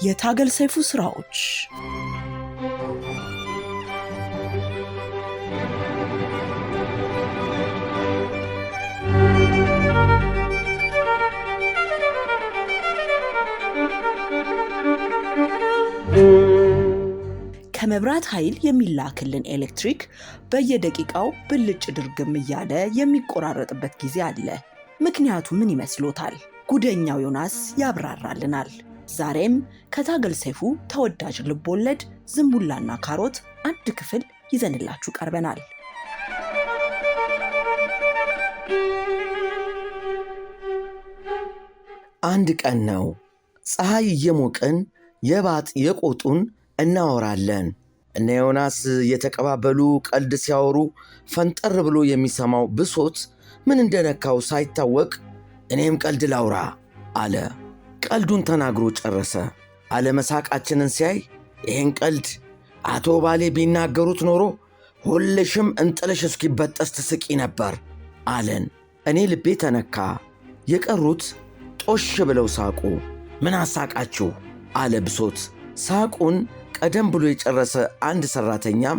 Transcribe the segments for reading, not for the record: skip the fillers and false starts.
የታገል ሰይፉ ስራዎች ከመብራት ኃይል የሚላክልን ኤሌክትሪክ በየደቂቃው ብልጭ ድርግም እያለ የሚቆራረጥበት ጊዜ አለ። ምክንያቱ ምን ይመስሎታል? ጉደኛው ዮናስ ያብራራልናል። ዛሬም ከታገል ሰይፉ ተወዳጅ ልቦለድ ዝንቡላና ካሮት አንድ ክፍል ይዘንላችሁ ቀርበናል። አንድ ቀን ነው። ፀሐይ እየሞቀን የባጥ የቆጡን እናወራለን። እነ ዮናስ የተቀባበሉ ቀልድ ሲያወሩ ፈንጠር ብሎ የሚሰማው ብሶት ምን እንደነካው ሳይታወቅ እኔም ቀልድ ላውራ አለ። ቀልዱን ተናግሮ ጨረሰ። አለመሳቃችንን ሲያይ ይህን ቀልድ አቶ ባሌ ቢናገሩት ኖሮ ሁልሽም እንጥልሽ እስኪበጠስ ትስቂ ነበር አለን። እኔ ልቤ ተነካ። የቀሩት ጦሽ ብለው ሳቁ። ምን አሳቃችሁ አለ ብሶት። ሳቁን ቀደም ብሎ የጨረሰ አንድ ሠራተኛም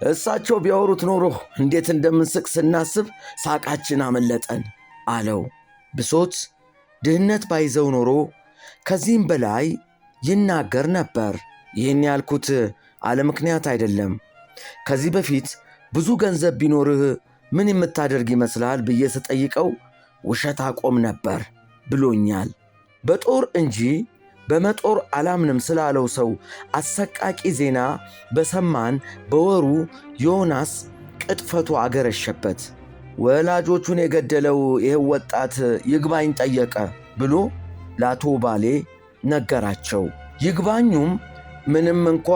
እሳቸው ቢያወሩት ኖሮ እንዴት እንደምንስቅ ስናስብ ሳቃችን አመለጠን አለው። ብሶት ድህነት ባይዘው ኖሮ ከዚህም በላይ ይናገር ነበር። ይህን ያልኩት አለ ምክንያት አይደለም። ከዚህ በፊት ብዙ ገንዘብ ቢኖርህ ምን የምታደርግ ይመስልሃል ብዬ ስጠይቀው ውሸት አቆም ነበር ብሎኛል። በጦር እንጂ በመጦር አላምንም ስላለው ሰው አሰቃቂ ዜና በሰማን በወሩ ዮናስ ቅጥፈቱ አገረሸበት። ወላጆቹን የገደለው ይህ ወጣት ይግባኝ ጠየቀ ብሎ ለአቶ ባሌ ነገራቸው። ይግባኙም ምንም እንኳ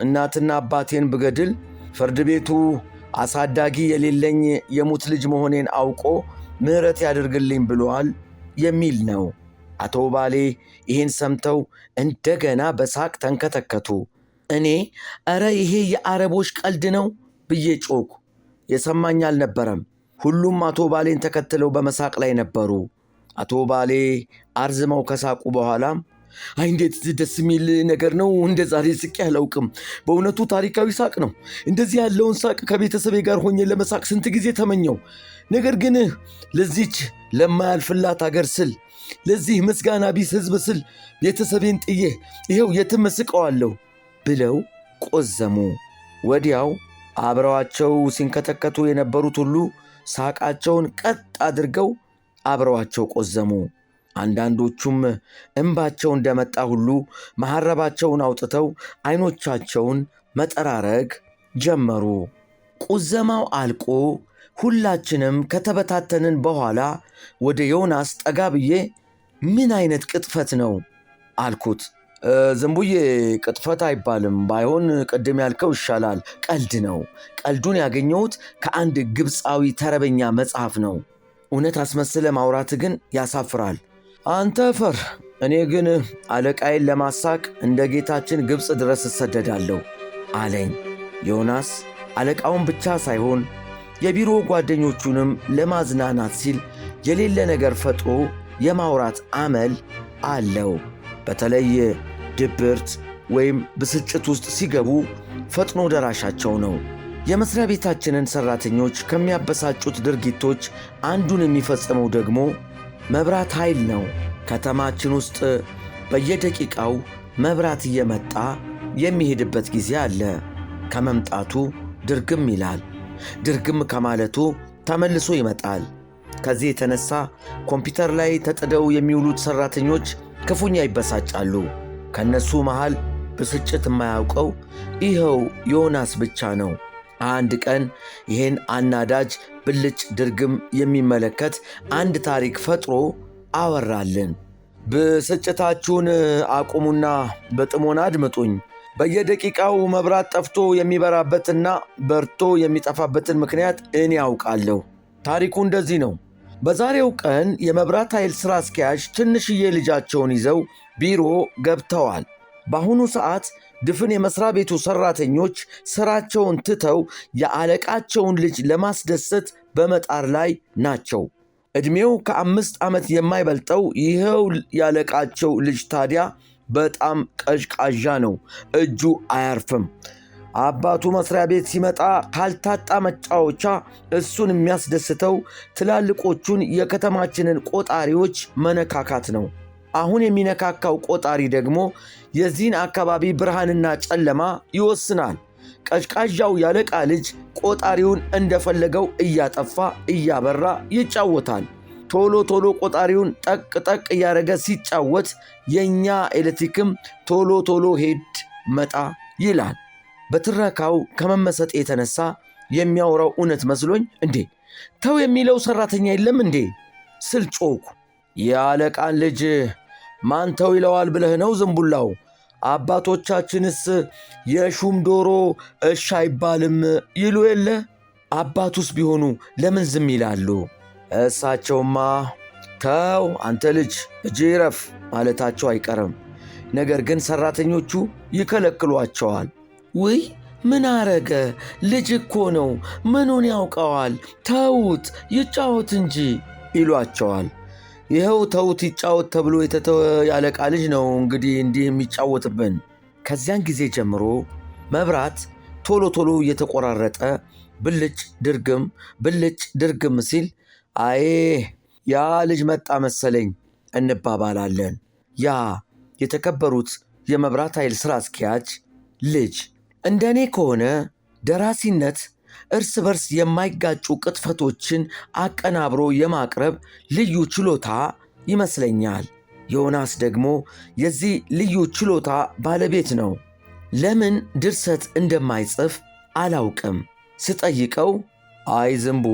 እናትና አባቴን ብገድል ፍርድ ቤቱ አሳዳጊ የሌለኝ የሙት ልጅ መሆኔን አውቆ ምሕረት ያደርግልኝ ብሏል የሚል ነው። አቶ ባሌ ይህን ሰምተው እንደገና በሳቅ ተንከተከቱ። እኔ ኧረ ይሄ የአረቦች ቀልድ ነው ብዬ ጮኩ። የሰማኝ አልነበረም። ሁሉም አቶ ባሌን ተከትለው በመሳቅ ላይ ነበሩ። አቶ ባሌ አርዝመው ከሳቁ በኋላም አይ እንዴት ደስ የሚል ነገር ነው! እንደ ዛሬ ስቄ አላውቅም። በእውነቱ ታሪካዊ ሳቅ ነው። እንደዚህ ያለውን ሳቅ ከቤተሰቤ ጋር ሆኜ ለመሳቅ ስንት ጊዜ ተመኘው። ነገር ግን ለዚች ለማያልፍላት አገር ስል፣ ለዚህ ምስጋና ቢስ ሕዝብ ስል ቤተሰቤን ጥዬ ይኸው የትም እስቀዋለሁ ብለው ቆዘሙ። ወዲያው አብረዋቸው ሲንከተከቱ የነበሩት ሁሉ ሳቃቸውን ቀጥ አድርገው አብረዋቸው ቆዘሙ። አንዳንዶቹም እንባቸው እንደመጣ ሁሉ መሐረባቸውን አውጥተው ዓይኖቻቸውን መጠራረግ ጀመሩ። ቁዘማው አልቆ ሁላችንም ከተበታተንን በኋላ ወደ ዮናስ ጠጋ ብዬ ምን አይነት ቅጥፈት ነው አልኩት። ዝንቡዬ ቅጥፈት አይባልም፣ ባይሆን ቅድም ያልከው ይሻላል፣ ቀልድ ነው። ቀልዱን ያገኘሁት ከአንድ ግብፃዊ ተረበኛ መጽሐፍ ነው። እውነት አስመስለ ማውራት ግን ያሳፍራል። አንተ ፈር፣ እኔ ግን አለቃዬን ለማሳቅ እንደ ጌታችን ግብፅ ድረስ እሰደዳለሁ አለኝ። ዮናስ አለቃውን ብቻ ሳይሆን የቢሮ ጓደኞቹንም ለማዝናናት ሲል የሌለ ነገር ፈጥሮ የማውራት አመል አለው። በተለይ ድብርት ወይም ብስጭት ውስጥ ሲገቡ ፈጥኖ ደራሻቸው ነው። የመስሪያ ቤታችንን ሠራተኞች ከሚያበሳጩት ድርጊቶች አንዱን የሚፈጽመው ደግሞ መብራት ኃይል ነው። ከተማችን ውስጥ በየደቂቃው መብራት እየመጣ የሚሄድበት ጊዜ አለ። ከመምጣቱ ድርግም ይላል፣ ድርግም ከማለቱ ተመልሶ ይመጣል። ከዚህ የተነሳ ኮምፒውተር ላይ ተጥደው የሚውሉት ሠራተኞች ክፉኛ ይበሳጫሉ። ከነሱ መሃል ብስጭት የማያውቀው ይኸው ዮናስ ብቻ ነው። አንድ ቀን ይህን አናዳጅ ብልጭ ድርግም የሚመለከት አንድ ታሪክ ፈጥሮ አወራልን። ብስጭታችሁን አቁሙና በጥሞና አድምጡኝ። በየደቂቃው መብራት ጠፍቶ የሚበራበትና በርቶ የሚጠፋበትን ምክንያት እኔ ያውቃለሁ። ታሪኩ እንደዚህ ነው። በዛሬው ቀን የመብራት ኃይል ሥራ አስኪያጅ ትንሽዬ ልጃቸውን ይዘው ቢሮ ገብተዋል። በአሁኑ ሰዓት ድፍን የመሥሪያ ቤቱ ሠራተኞች ሥራቸውን ትተው የአለቃቸውን ልጅ ለማስደሰት በመጣር ላይ ናቸው። ዕድሜው ከ5 ዓመት የማይበልጠው ይኸው ያለቃቸው ልጅ ታዲያ በጣም ቀዥቃዣ ነው። እጁ አያርፍም። አባቱ መስሪያ ቤት ሲመጣ ካልታጣ መጫወቻ እሱን የሚያስደስተው ትላልቆቹን የከተማችንን ቆጣሪዎች መነካካት ነው። አሁን የሚነካካው ቆጣሪ ደግሞ የዚህን አካባቢ ብርሃንና ጨለማ ይወስናል። ቀዥቃዣው ያለቃ ልጅ ቆጣሪውን እንደፈለገው እያጠፋ እያበራ ይጫወታል። ቶሎ ቶሎ ቆጣሪውን ጠቅ ጠቅ እያደረገ ሲጫወት የኛ ኤሌክትሪክም ቶሎ ቶሎ ሄድ መጣ ይላል። በትረካው ከመመሰጥ የተነሳ የሚያወራው እውነት መስሎኝ እንዴ ተው የሚለው ሰራተኛ የለም እንዴ ስል ጮኩ። የአለቃን ልጅ ማን ተው ይለዋል ብለህ ነው ዝንቡላው? አባቶቻችንስ የሹም ዶሮ እሺ አይባልም ይሉ የለ? አባቱስ ቢሆኑ ለምን ዝም ይላሉ? እሳቸውማ ተው አንተ ልጅ እጅ ይረፍ ማለታቸው አይቀርም። ነገር ግን ሰራተኞቹ ይከለክሏቸዋል። ውይ ምን አረገ? ልጅ እኮ ነው፣ ምኑን ያውቀዋል? ተውት ይጫወት እንጂ ይሏቸዋል። ይኸው ተውት ይጫወት ተብሎ የተተወ ያለቃ ልጅ ነው እንግዲህ እንዲህ የሚጫወትብን። ከዚያን ጊዜ ጀምሮ መብራት ቶሎ ቶሎ እየተቆራረጠ ብልጭ ድርግም ሲል አዬ ያ ልጅ መጣ መሰለኝ እንባባላለን። ያ የተከበሩት የመብራት ኃይል ሥራ አስኪያጅ ልጅ እንደኔ ከሆነ ደራሲነት እርስ በርስ የማይጋጩ ቅጥፈቶችን አቀናብሮ የማቅረብ ልዩ ችሎታ ይመስለኛል። ዮናስ ደግሞ የዚህ ልዩ ችሎታ ባለቤት ነው። ለምን ድርሰት እንደማይጽፍ አላውቅም። ስጠይቀው አይ ዝንቡ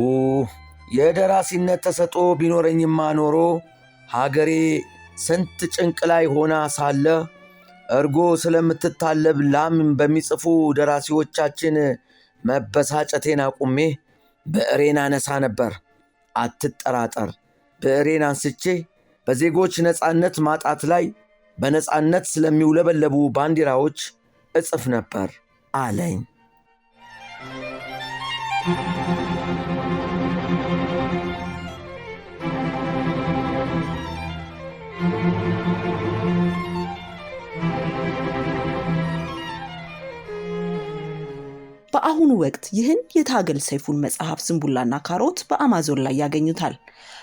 የደራሲነት ተሰጥኦ ቢኖረኝማ ኖሮ ሀገሬ ስንት ጭንቅ ላይ ሆና ሳለ እርጎ ስለምትታለብ ላም በሚጽፉ ደራሲዎቻችን መበሳጨቴን አቁሜ ብዕሬን አነሳ ነበር። አትጠራጠር፣ ብዕሬን አንስቼ በዜጎች ነፃነት ማጣት ላይ በነፃነት ስለሚውለበለቡ ባንዲራዎች እጽፍ ነበር አለኝ። በአሁኑ ወቅት ይህን የታገል ሰይፉን መጽሐፍ ዝንቡላና ካሮት በአማዞን ላይ ያገኙታል።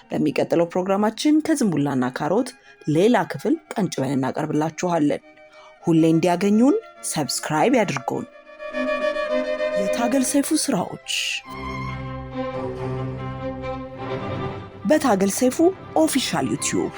በሚቀጥለው ፕሮግራማችን ከዝንቡላና ካሮት ሌላ ክፍል ቀንጭበን እናቀርብላችኋለን። ሁሌ እንዲያገኙን ሰብስክራይብ ያድርጉን። የታገል ሰይፉ ስራዎች በታገል ሰይፉ ኦፊሻል ዩቲዩብ